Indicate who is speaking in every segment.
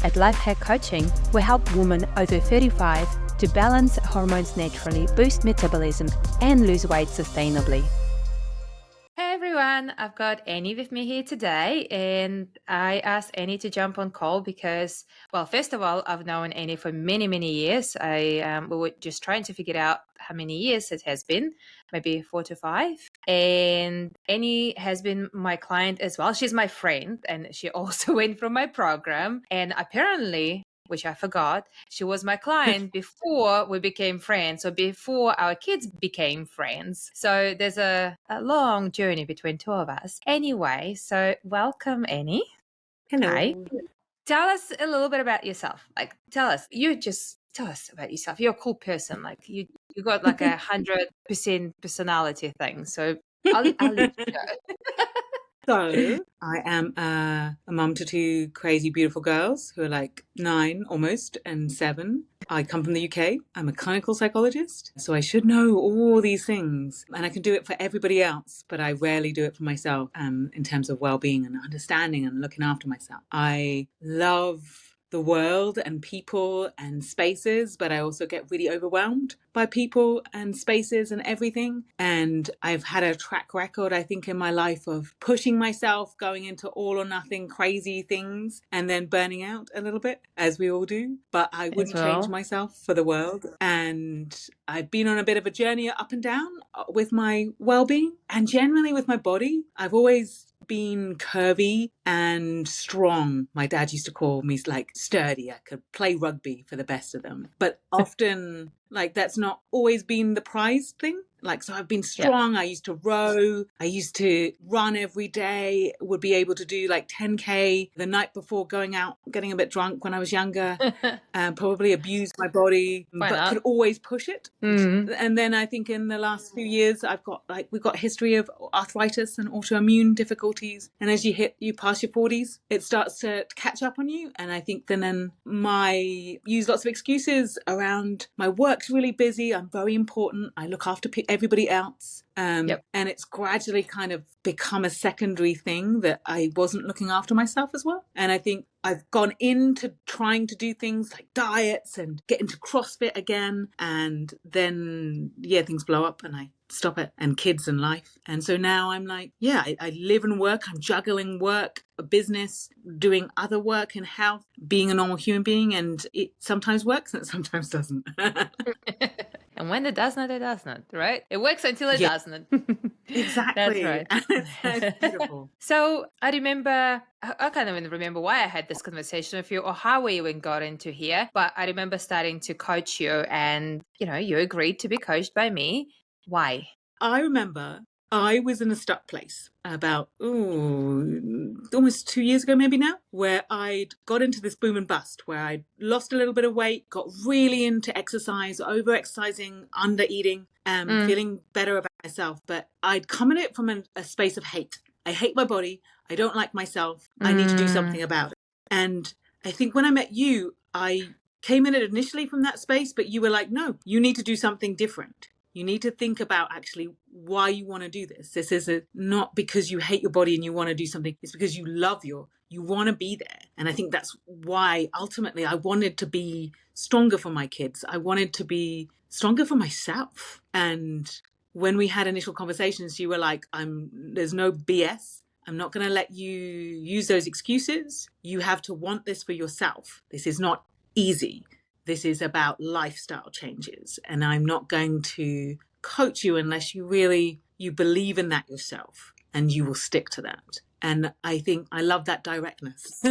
Speaker 1: At Lifehack Coaching, we help women over 35 to balance hormones naturally, boost metabolism, and lose weight sustainably. Hey everyone, I've got Annie with me here today, and I asked Annie to jump on call because, well, first of all, I've known Annie for many, many years. We were just trying to figure out how many years it has been, maybe 4 to 5. And Annie has been my client as well. She's my friend, and she also went from my program. And apparently, which I forgot, she was my client before we became friends, so before our kids became friends. So there's a long journey between two of us. Anyway, so welcome, Annie.
Speaker 2: Hello.
Speaker 1: Hi. Tell us a little bit about yourself. Like, tell us about yourself. You're a cool person. Like, you got like 100% personality thing. So I'll let you go.
Speaker 2: So I am a mum to 2 crazy, beautiful girls who are like 9 almost and 7. I come from the UK. I'm a clinical psychologist, so I should know all these things. And I can do it for everybody else, but I rarely do it for myself in terms of well-being and understanding and looking after myself. I love the world and people and spaces, but I also get really overwhelmed by people and spaces and everything. And I've had a track record, I think, in my life of pushing myself, going into all or nothing crazy things and then burning out a little bit, as we all do. But I wouldn't change myself for the world. And I've been on a bit of a journey up and down with my well-being and generally with my body. I've always been curvy and strong. My dad used to call me like sturdy. I could play rugby for the best of them. But often, like, that's not always been the prized thing. Like, so I've been strong. Yeah. I used to row. I used to run every day, would be able to do like 10K the night before going out, getting a bit drunk when I was younger, probably abused my body, but could always push it. Mm-hmm. And then I think in the last few years, we've got a history of arthritis and autoimmune difficulties. And as you pass your 40s, it starts to catch up on you. And I think then I use lots of excuses around my work's really busy. I'm very important. I look after everybody else. And it's gradually kind of become a secondary thing that I wasn't looking after myself as well. And I think I've gone into trying to do things like diets and get into CrossFit again. And then, things blow up and I stop it, and kids and life. And so now I'm like, I live and work. I'm juggling work, a business, doing other work and health, being a normal human being. And it sometimes works and it sometimes doesn't.
Speaker 1: And when it does not, it does not, right? It works until it doesn't.
Speaker 2: Exactly.
Speaker 1: That's right.
Speaker 2: It's beautiful.
Speaker 1: So I can't even remember why I had this conversation with you or how we even got into here, but I remember starting to coach you and, you agreed to be coached by me. Why?
Speaker 2: I remember I was in a stuck place about almost 2 years ago, maybe now, where I'd got into this boom and bust, where I'd lost a little bit of weight, got really into exercise, over-exercising, under-eating, feeling better about myself. But I'd come at it from a space of hate. I hate my body. I don't like myself. I need to do something about it. And I think when I met you, I came in it initially from that space, but you were like, no, you need to do something different. You need to think about actually why you want to do this. This is not because you hate your body and you want to do something. It's because you love you want to be there. And I think that's why ultimately I wanted to be stronger for my kids. I wanted to be stronger for myself. And when we had initial conversations, you were like, there's no BS. I'm not going to let you use those excuses. You have to want this for yourself. This is not easy. This is about lifestyle changes, and I'm not going to coach you unless you believe in that yourself, and you will stick to that. And I think I love that directness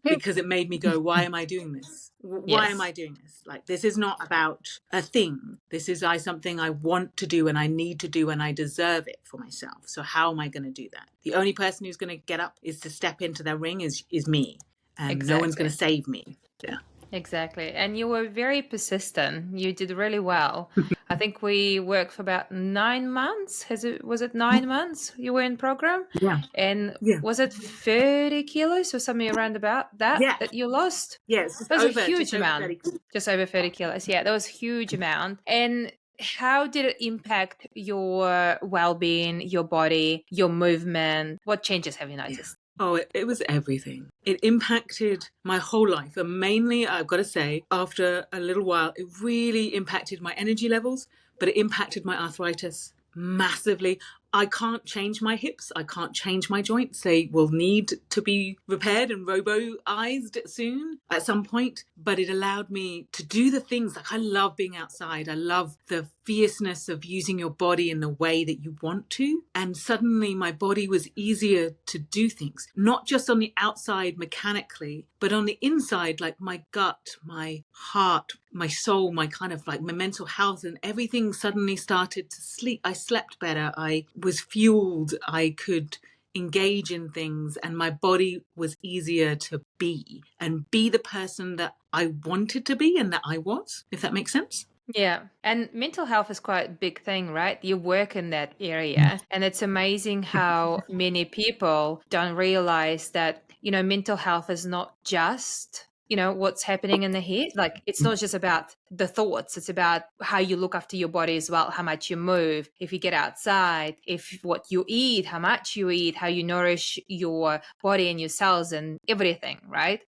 Speaker 2: because it made me go, why am I doing this? Why am I doing this? Like, this is not about a thing. This is something I want to do and I need to do and I deserve it for myself. So how am I going to do that? The only person who's going to get up is to step into the ring is me, and no one's going to save me. Yeah.
Speaker 1: Exactly. And you were very persistent. You did really well. I think we worked for about 9 months. Was it 9 months you were in program?
Speaker 2: Yeah.
Speaker 1: And was it 30 kilos or something around about that you lost?
Speaker 2: Yes.
Speaker 1: That was a huge amount. Just over 30 kilos. Yeah, that was a huge amount. And how did it impact your well-being, your body, your movement? What changes have you noticed?
Speaker 2: Oh, it was everything. It impacted my whole life. And mainly, I've got to say, after a little while, it really impacted my energy levels, but it impacted my arthritis massively. I can't change my hips. I can't change my joints. They will need to be repaired and roboized soon at some point. But it allowed me to do the things like I love being outside. I love the fierceness of using your body in the way that you want to. And suddenly my body was easier to do things, not just on the outside mechanically, but on the inside, like my gut, my heart, my soul, my kind of like my mental health, and everything suddenly started to sleep. I slept better. I was fueled. I could engage in things, and my body was easier to be and be the person that I wanted to be and that I was, if that makes sense.
Speaker 1: Yeah. And mental health is quite a big thing, right? You work in that area. And it's amazing how many people don't realize that, mental health is not just, what's happening in the head. Like, it's not just about the thoughts. It's about how you look after your body as well, how much you move, if you get outside, if what you eat, how much you eat, how you nourish your body and your cells and everything, right?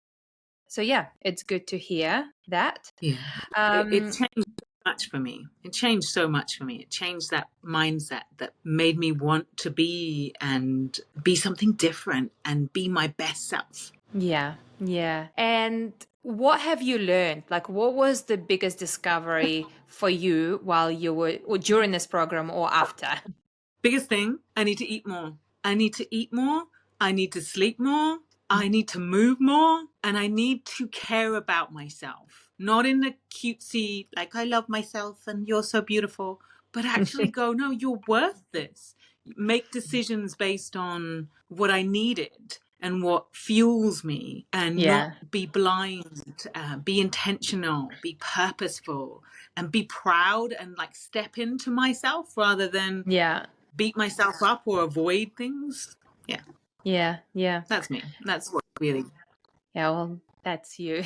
Speaker 1: So yeah, it's good to hear that.
Speaker 2: Yeah. It changed so much for me. It changed so much for me. It changed that mindset that made me want to be and be something different and be my best self.
Speaker 1: Yeah, yeah. And what have you learned? Like, what was the biggest discovery for you while you were, or during this program or after?
Speaker 2: Biggest thing, I need to eat more. I need to eat more. I need to sleep more. I need to move more. And I need to care about myself. Not in the cutesy, like, I love myself and you're so beautiful, but actually go, no, you're worth this. Make decisions based on what I needed and what fuels me, and not
Speaker 1: Yeah,
Speaker 2: be blind, be intentional, be purposeful, and be proud and like step into myself rather than
Speaker 1: yeah,
Speaker 2: beat myself up or avoid things. Yeah,
Speaker 1: yeah, yeah.
Speaker 2: that's me. That's what really.
Speaker 1: Yeah, well, that's you.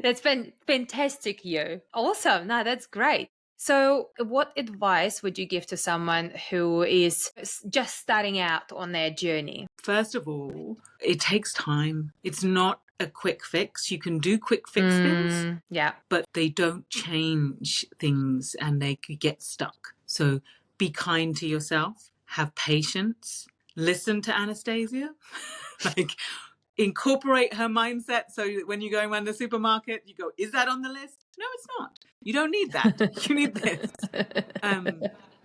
Speaker 1: That's been fantastic, you. Awesome. No, that's great. So, what advice would you give to someone who is just starting out on their journey?
Speaker 2: First of all, it takes time. It's not a quick fix. You can do quick fix things,
Speaker 1: Yeah,
Speaker 2: but they don't change things and they could get stuck. So be kind to yourself, have patience, listen to Anastasia, like incorporate her mindset so that when you're going around the supermarket, you go, is that on the list? No, it's not. You don't need that. You need this.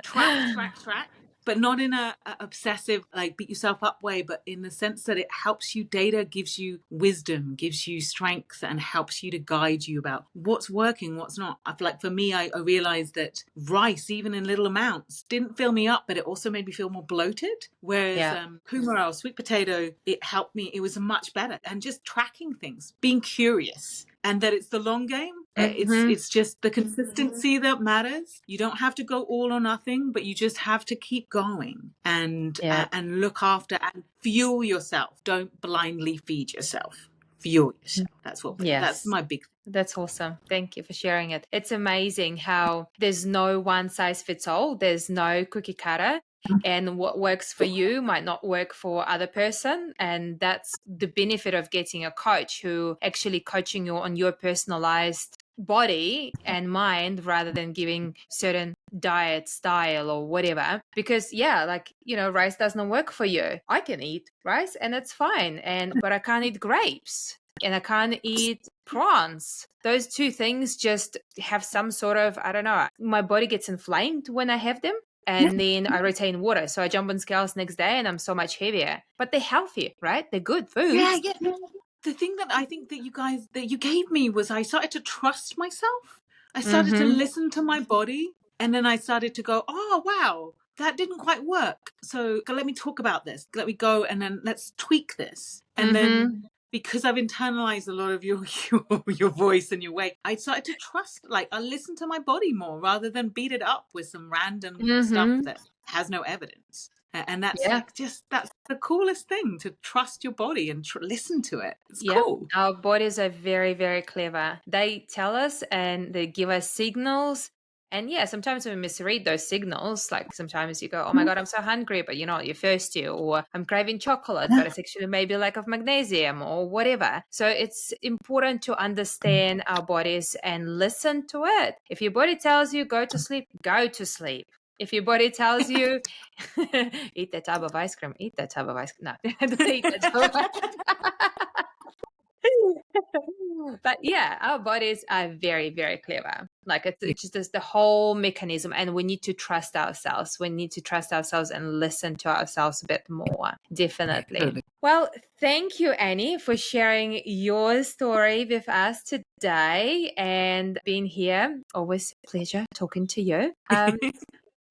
Speaker 2: Track, but not in a obsessive, like beat yourself up way, but in the sense that it helps you. Data gives you wisdom, gives you strength, and helps you to guide you about what's working, what's not. I feel like for me, I realized that rice, even in little amounts, didn't fill me up, but it also made me feel more bloated. Whereas
Speaker 1: yeah.
Speaker 2: kumaro, sweet potato, it helped me. It was much better. And just tracking things, being curious, and that it's the long game. It's just the consistency that matters. You don't have to go all or nothing, but you just have to keep going and
Speaker 1: Yeah.
Speaker 2: and look after and fuel yourself. Don't blindly feed yourself. Fuel yourself. That's
Speaker 1: Yes.
Speaker 2: my big.
Speaker 1: That's awesome. Thank you for sharing it. It's amazing how there's no one size fits all. There's no cookie cutter. And what works for you might not work for other person. And that's the benefit of getting a coach who actually coaching you on your personalized body and mind rather than giving certain diet style or whatever. Because yeah, like, rice doesn't work for you. I can eat rice and it's fine. But I can't eat grapes and I can't eat prawns. Those two things just have some sort of, I don't know, my body gets inflamed when I have them. And then I retain water. So I jump on scales next day and I'm so much heavier. But they're healthy, right? They're good foods.
Speaker 2: Yeah. The thing that I think that you gave me was I started to trust myself. I started to listen to my body, and then I started to go, oh wow, that didn't quite work. So let me talk about this. Let me go and then let's tweak this. And then because I've internalized a lot of your voice and your way, I started to trust, like I listen to my body more rather than beat it up with some random stuff that has no evidence. And that's
Speaker 1: Yeah.
Speaker 2: like that's the coolest thing, to trust your body and listen to it. It's
Speaker 1: Yep.
Speaker 2: cool.
Speaker 1: Our bodies are very, very clever. They tell us and they give us signals And yeah, sometimes we misread those signals. Like sometimes you go, oh my God, I'm so hungry, but you're not, you're thirsty, or I'm craving chocolate, but it's actually maybe lack of magnesium or whatever. So it's important to understand our bodies and listen to it. If your body tells you go to sleep, go to sleep. If your body tells you eat that tub of ice cream, eat that tub of ice cream. No, don't eat that tub of ice cream. But yeah, our bodies are very, very clever. Like it's just the whole mechanism, and we need to trust ourselves. We need to trust ourselves and listen to ourselves a bit more. Definitely.
Speaker 2: Totally.
Speaker 1: Well, thank you, Annie, for sharing your story with us today and being here. Always a pleasure talking to you.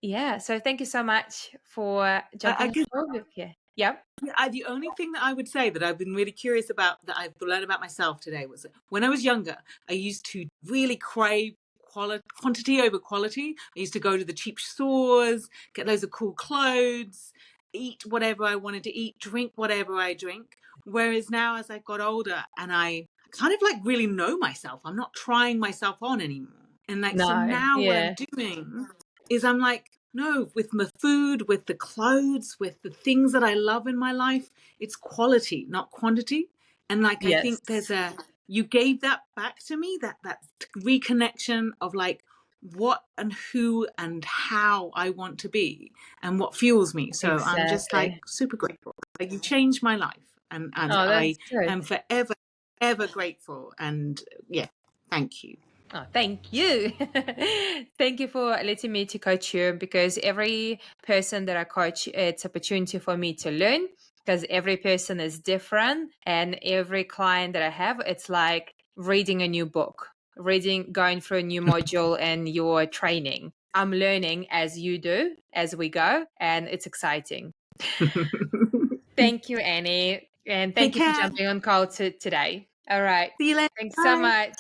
Speaker 1: Yeah, so thank you so much for jumping on the call with you. Yep.
Speaker 2: The only thing that I would say that I've been really curious about, that I've learned about myself today, was that when I was younger, I used to really crave quantity over quality. I used to go to the cheap stores, get loads of cool clothes, eat whatever I wanted to eat, drink whatever I drink. Whereas now, as I got older and I kind of like really know myself, I'm not trying myself on anymore. And like, so now what I'm doing is I'm like, no, with the food, with the clothes, with the things that I love in my life, it's quality, not quantity. And like, I think you gave that back to me, that reconnection of like what and who and how I want to be and what fuels me. So I'm just like super grateful. Like, you changed my life, and I am forever, ever grateful. And yeah, thank you.
Speaker 1: Oh, thank you. Thank you for letting me to coach you, because every person that I coach, it's an opportunity for me to learn, because every person is different, and every client that I have, it's like reading a new book, going through a new module and your training. I'm learning as you do, as we go, and it's exciting. Thank you, Annie. And thank you for jumping on call today. All right.
Speaker 2: See you later.
Speaker 1: Thanks so much.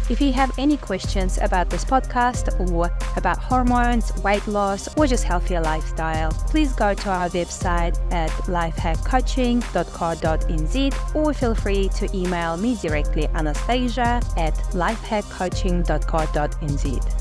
Speaker 1: If you have any questions about this podcast or about hormones, weight loss, or just healthier lifestyle, please go to our website at lifehackcoaching.co.nz, or feel free to email me directly, Anastasia@lifehackcoaching.co.nz.